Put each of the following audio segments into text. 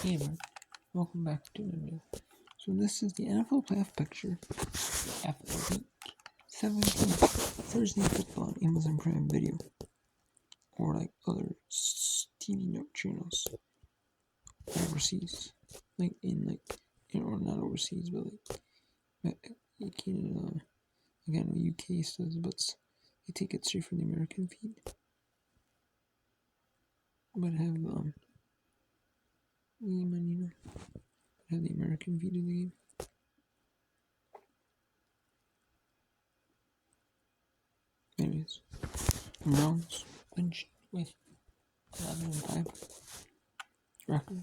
Hey everyone, welcome back to the video. So this is the NFL playoff picture after week 17, Thursday football on Amazon Prime Video, or like other TV note channels overseas, or not overseas, but Canada, again UK says, but they take it straight from the American feed, but have have the American feed of the game. Anyways, Browns clinched with 11-5 record.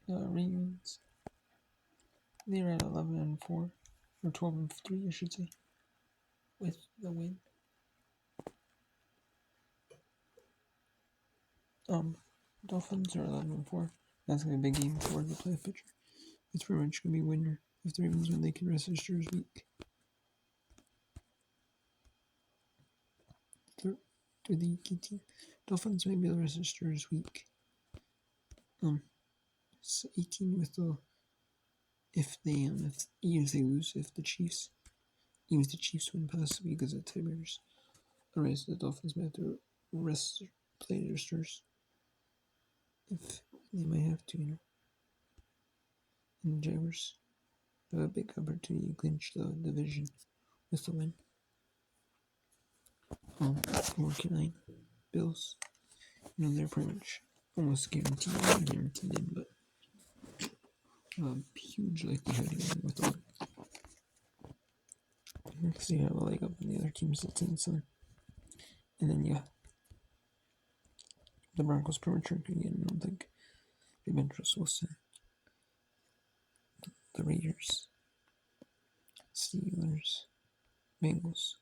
Ravens, they're at 11-4, or 12-3, I should say, with the win. Dolphins are 11-4. That's gonna be a big game for the playoff picture. It's pretty much gonna be winner. If the Ravens win, they can rest their starters week. To the key team, Dolphins may be able to rest their starters week. 18 with the if they lose, if the Chiefs win possibly because of tiebreakers. Otherwise, the Dolphins may have to play their starters if they might have to, And the Jaguars have a big opportunity to clinch the division with the win. Working Bills, they're pretty much almost guaranteed in, but huge likelihood again with the win. Because you have a leg up in the other teams that's in some. And then, the Broncos pretty much aren't again. I don't think they've been Russell Wilson. The Raiders, Steelers, Bengals.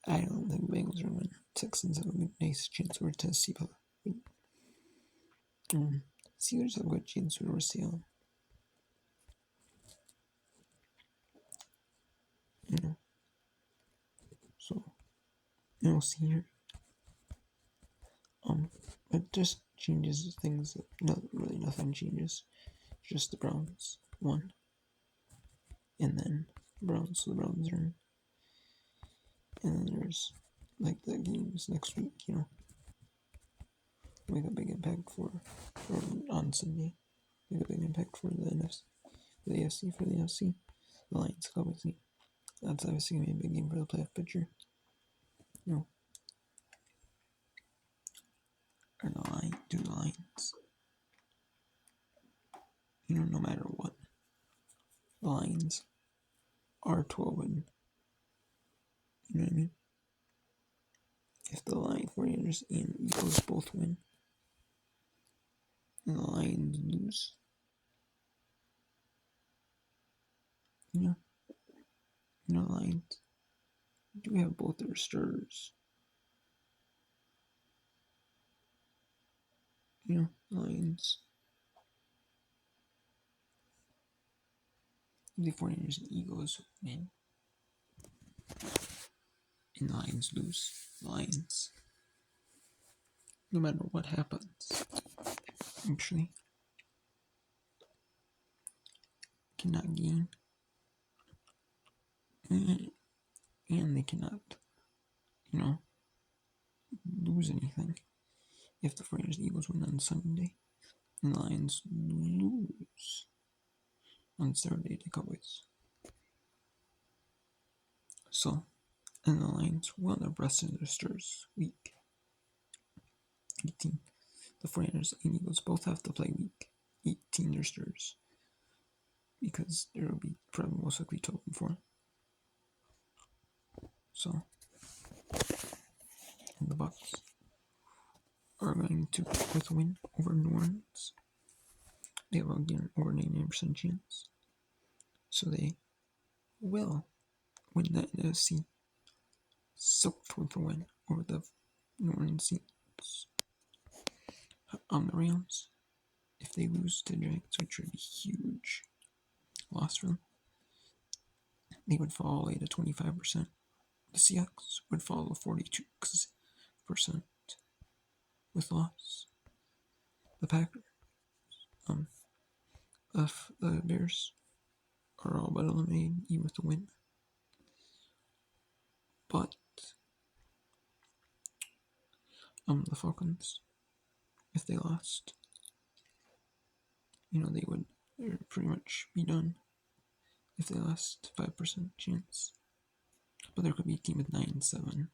I don't think Bengals are going to win. Texans have a nice chance over Tennessee, but Steelers have a good chance over Seattle. So we'll see here. It just changes things. Not really, nothing changes. Just the Browns won, and then the Browns are in. And then there's like the games next week. Make a big impact for on Sunday. Make a big impact for the NFC, the AFC, for the NFC. The Lions, obviously. That's obviously gonna be a big game for the playoff picture. Or the Lions. No matter what, the Lions are 12 and you know what I mean? If the Lions, 49ers, and Eagles both win, and the Lions lose, the Lions do have both their starters. Lions, the 49ers and Eagles win, and the Lions lose. The Lions, no matter what happens, actually cannot gain, and they cannot, lose anything if the 49ers and Eagles win on Sunday, and the Lions lose on Saturday to Cowboys. So, and the Lions will end up resting their starters week 18. The 49ers and Eagles both have to play week 18 their starters because there will be probably most likely 12-4. So, and the Bucs are going to with a win over New Orleans. They have again over 99% chance. So they will win the NFC South with a win over the New Orleans Saints. On the Rams, if they lose to the Giants, which would be huge, loss for them, they would fall at 25%. The Seahawks would fall to 42% with loss. The Packers, the Bears are all but eliminated, even with a win. But the Falcons, if they lost, they would pretty much be done. If they lost, 5% chance. But there could be a team with 9-7.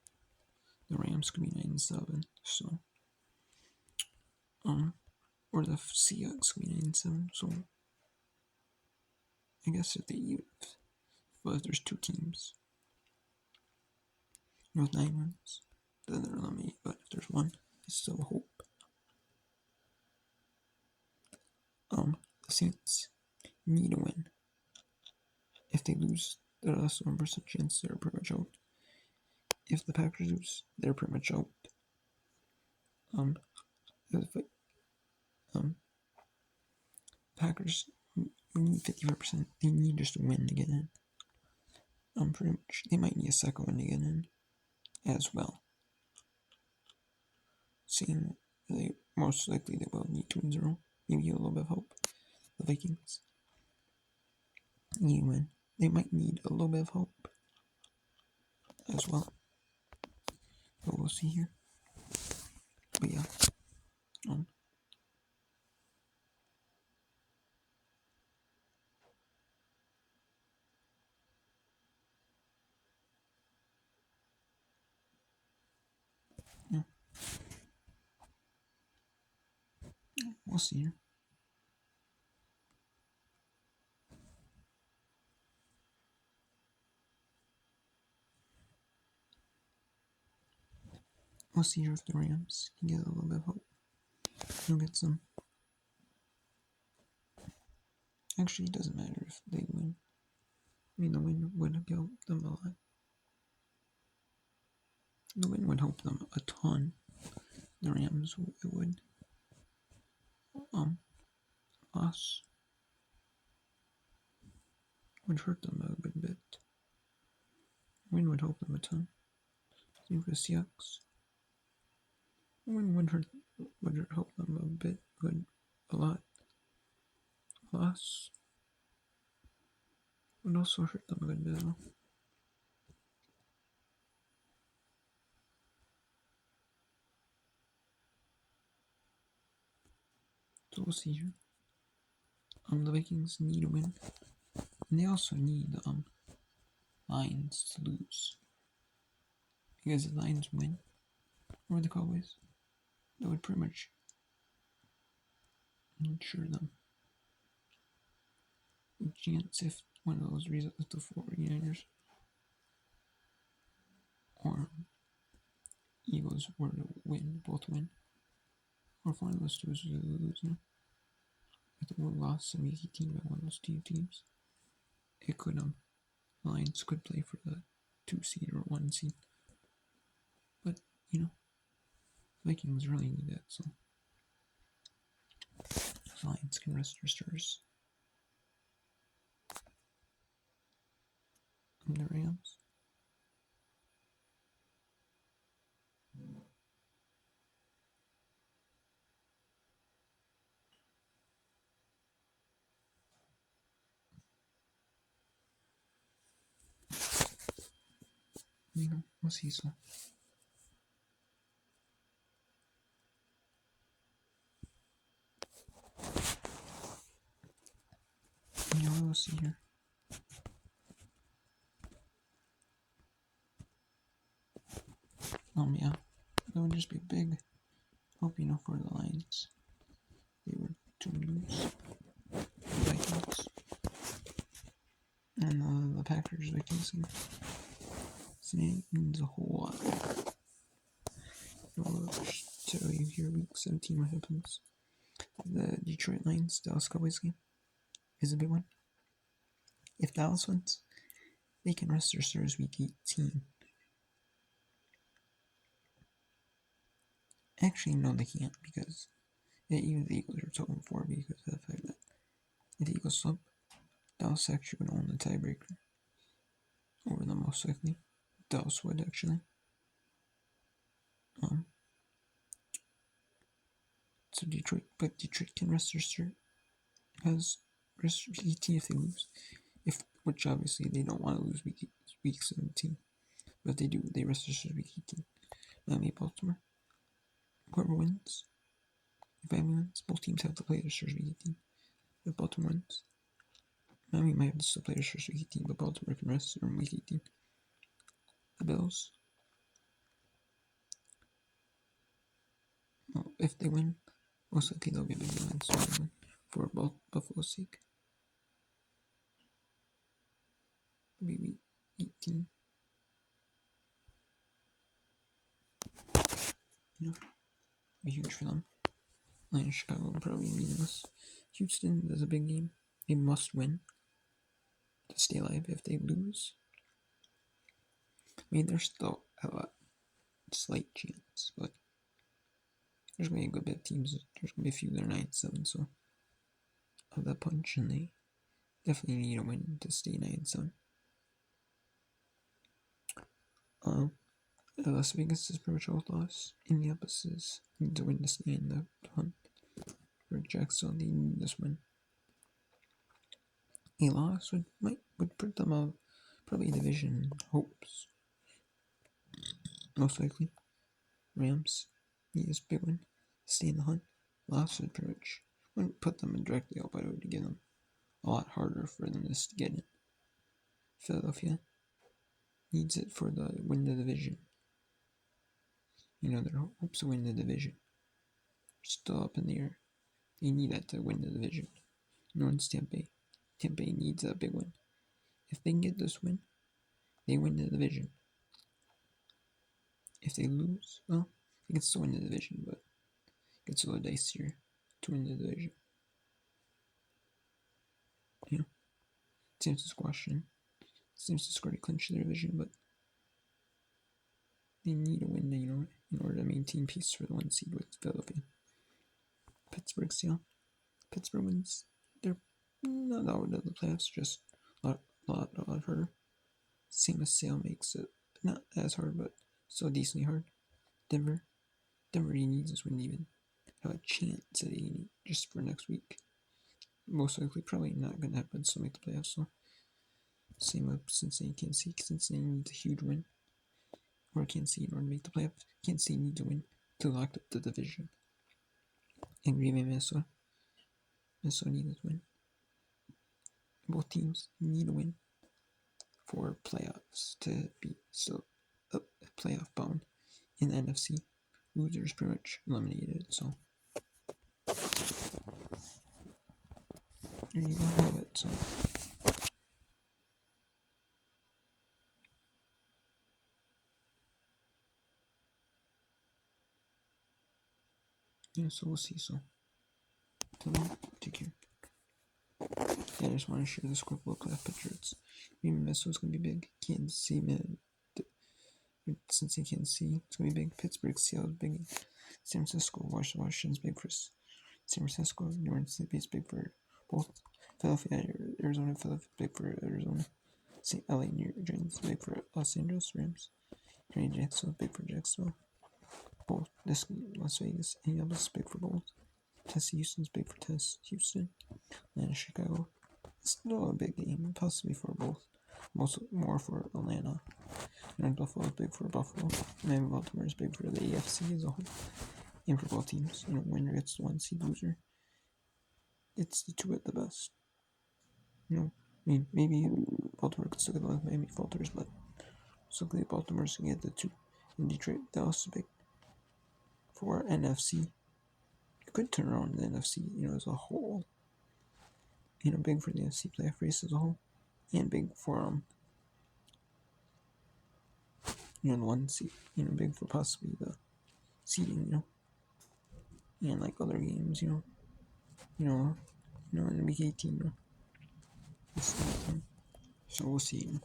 The Rams could be 9-7. So, or the Seahawks could be 9-7. So, I guess if there's two teams with 9 wins, then they're eliminated. But if there's one, there's still hope. The Saints need a win. If they lose, there's less 1% chance they're pretty much out. If the Packers lose, they're pretty much out. Packers need 55%. They need just a win to get in. Pretty much, they might need a second win to get in as well. Seeing they most likely they will need 2-0. Maybe a little bit of hope. The Vikings need a win. They might need a little bit of hope as well. But we'll see here. But yeah. We'll see here. We'll see here if the Rams can get a little bit of hope. They'll get some. Actually, it doesn't matter if they win. I mean, the win would help them a lot. The win would help them a ton. The Rams, it would. Loss would hurt them a good bit. Win would help them a ton. Same for the Seahawks. Win would help them a bit, a lot. Loss would also hurt them a good bit though. So we'll see here. The Vikings need a win. And they also need the Lions to lose. Because if the Lions win over the Cowboys, that would pretty much ensure them a chance if one of those results, the 49ers or Eagles were to both win, or if one of those two was to lose, if one lost some easy team by one of those two teams, it could Lions could play for the 2 seed or 1 seed. But Vikings really need that, so Lions can rest their stars. And the Rams. We'll see. So we'll see here. Yeah, that would just be big hope, for the Lions. They were to lose the Vikings and the Packers Vikings. So it means a whole lot. I'll tell you here, week 17, what happens. The Detroit Lions Dallas Cowboys game is a big one. If Dallas wins, they can rest their stars week 18. Actually, no, they can't, because even the Eagles are 12-4 because of the fact that if the Eagles slump, Dallas actually would own the tiebreaker over them most likely. Dallas would actually. So Detroit, but Detroit can rest their start. Has rest week 18 if they lose. Which obviously they don't want to lose week 17. But if they do, they rest their start week 18. Miami, Baltimore. Whoever wins, if Miami wins, both teams have to play their start week 18. If Baltimore wins, Miami might have to still play their start week 18, but Baltimore can rest in week 18. The Bills. Well, if they win, most likely they'll be a big win, so they win for Buffalo's sake. Maybe week 18. Be huge for them. Lions, Chicago will probably be meaningless. Houston is a big game. They must win to stay alive. If they lose, I mean, there's still a slight chance, but there's going to be a good bit of teams. There's going to be a few that are 9-7, so of that punch, and they definitely need a win to stay 9-7. Las Vegas is pretty much all lost. Indianapolis need to win to stay in the hunt. For Jacksonville, they need this win. A loss would put them out probably division hopes. Most likely. Rams need this big win to stay in the hunt. Loss would pretty much wouldn't put them directly out, but it would get them a lot harder for them to get in. Philadelphia needs it for the win the division. Their hopes to win the division are still up in the air. They need that to win the division. One's Tampa Bay. Tampa Bay needs a big win. If they can get this win, they win the division. If they lose, well, they can still win the division, but it gets a little dicier to win the division. San Francisco Washington. San Francisco already clinched their division, but they need a win, in order to maintain peace for the 1 seed with Philadelphia. Pittsburgh, Seattle. Pittsburgh wins. They're not out of the playoffs, just a lot harder. Same as Seattle makes it not as hard, but still decently hard. Denver really needs this win to even have a chance at just for next week. Most likely, probably not going to happen, so make the playoffs. So same with Cincinnati, Kansas City. Cincinnati needs a huge win, or Kansas City in order to make the playoffs. Kansas City needs a win to lock up the division. And Green Bay, Minnesota. Minnesota needs a win. Both teams need a win for playoffs to be still playoff bound in the NFC. Losers pretty much eliminated, so there you go, have it. So so we'll see. So till then, take care. I just want to share this quick little playoff picture. Minnesota's gonna be big. Kansas City, Cincinnati, Kansas City, it's gonna be big. Pittsburgh, Seattle's big. San Francisco, Washington's big for San Francisco. New Orleans is big for both. Philadelphia, Arizona, big for Arizona. LA, New York Giants, big for Los Angeles Rams. Jacksonville, big for Jacksonville. Both. Las Vegas, Indianapolis, big for both. Tennessee, Houston's big for Houston. Atlanta, Chicago. Still a big game, possibly for both. More for Atlanta. And Buffalo is big for Buffalo. Miami, Baltimore is big for the AFC as a whole. And for both teams, winner gets the 1 seed, loser it's the 2 at the best. Maybe Baltimore could still get the Miami falters, but simply Baltimore's gonna get the 2. In Detroit, Dallas is big for NFC. You could turn around the NFC, as a whole. Big for the NFC playoff race as a whole, and big for the 1 seed. Big for possibly the seeding. And like other games, in week 18. So we'll see.